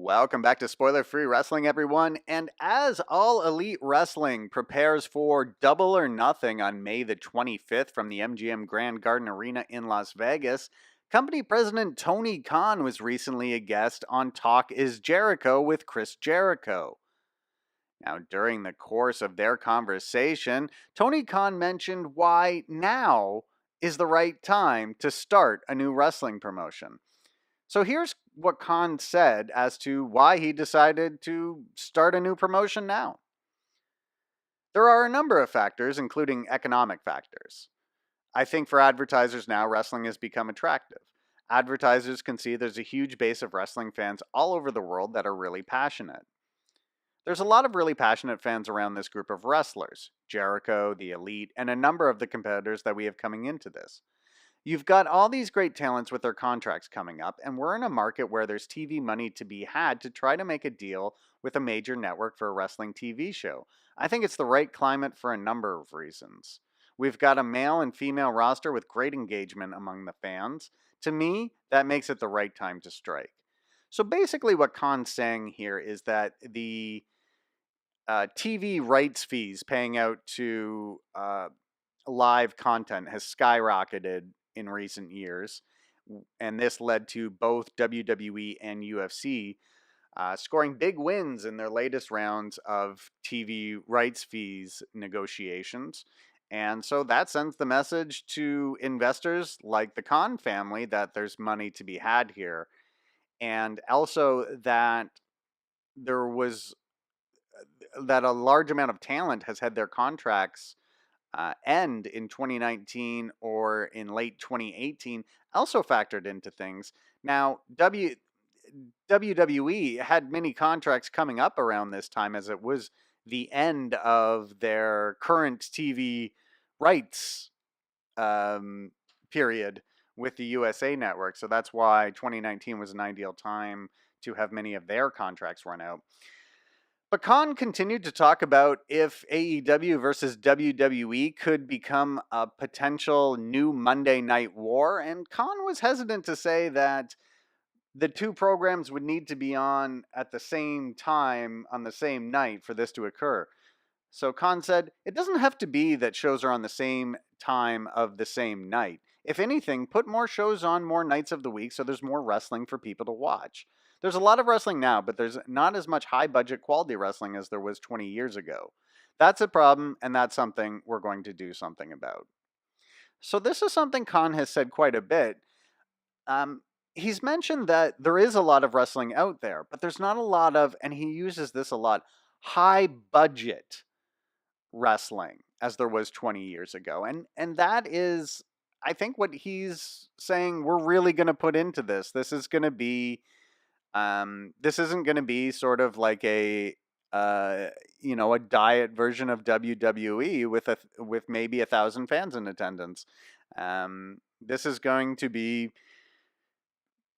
Welcome back to Spoiler Free Wrestling, everyone. And as All Elite Wrestling prepares for Double or Nothing on May the 25th from the MGM Grand Garden Arena in Las Vegas, company president Tony Khan was recently a guest on Talk is Jericho with Chris Jericho. Now, during the course of their conversation, Tony Khan mentioned why now is the right time to start a new wrestling promotion. So here's what Khan said as to why he decided to start a new promotion now. There are a number of factors, including economic factors. I think for advertisers now, wrestling has become attractive. Advertisers can see there's a huge base of wrestling fans all over the world that are really passionate. There's a lot of really passionate fans around this group of wrestlers, Jericho, the Elite, and a number of the competitors that we have coming into this. You've got all these great talents with their contracts coming up, and we're in a market where there's TV money to be had to try to make a deal with a major network for a wrestling TV show. I think it's the right climate for a number of reasons. We've got a male and female roster with great engagement among the fans. To me, that makes it the right time to strike. So basically what Khan's saying here is that the TV rights fees paying out to live content has skyrocketed in recent years, and this led to both WWE and UFC scoring big wins in their latest rounds of TV rights fees negotiations. And so that sends the message to investors like the Khan family that there's money to be had here, and also that there was that a large amount of talent has had their contracts end in 2019 or in late 2018 also factored into things. Now, WWE had many contracts coming up around this time as it was the end of their current TV rights period with the USA Network. So that's why 2019 was an ideal time to have many of their contracts run out. But Khan continued to talk about if AEW versus WWE could become a potential new Monday Night War, and Khan was hesitant to say that the two programs would need to be on at the same time on the same night for this to occur. So Khan said, it doesn't have to be that shows are on the same time of the same night. If anything, put more shows on more nights of the week so there's more wrestling for people to watch. There's a lot of wrestling now, but there's not as much high-budget quality wrestling as there was 20 years ago. That's a problem, and that's something we're going to do something about. So this is something Khan has said quite a bit. He's mentioned that there is a lot of wrestling out there, but there's not a lot of, and he uses this a lot, high-budget wrestling as there was 20 years ago. And that is, I think, what he's saying we're really going to put into this. This is going to be... this isn't going to be sort of like a diet version of WWE with maybe 1,000 fans in attendance. This is going to be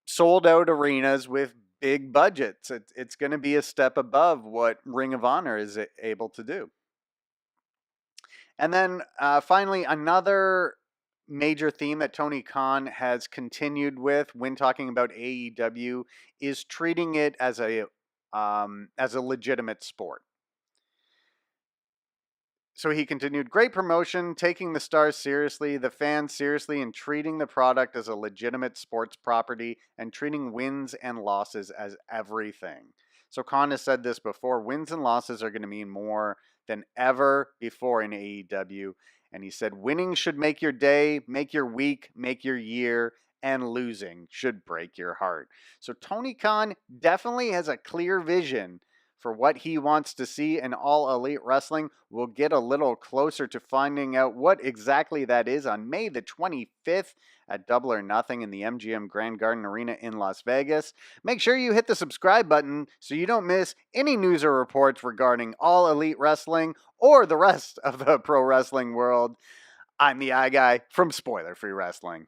sold out arenas with big budgets. It's going to be a step above what Ring of Honor is able to do. And then finally, another major theme that Tony Khan has continued with when talking about AEW is treating it as a legitimate sport. So he continued, great promotion, taking the stars seriously, the fans seriously, and treating the product as a legitimate sports property and treating wins and losses as everything. So Khan has said this before, wins and losses are going to mean more than ever before in AEW. And he said, winning should make your day, make your week, make your year, and losing should break your heart. So Tony Khan definitely has a clear vision for what he wants to see in All Elite Wrestling. We'll get a little closer to finding out what exactly that is on May the 25th at Double or Nothing in the MGM Grand Garden Arena in Las Vegas. Make sure you hit the subscribe button so you don't miss any news or reports regarding All Elite Wrestling or the rest of the pro wrestling world. I'm the Eye Guy from Spoiler Free Wrestling.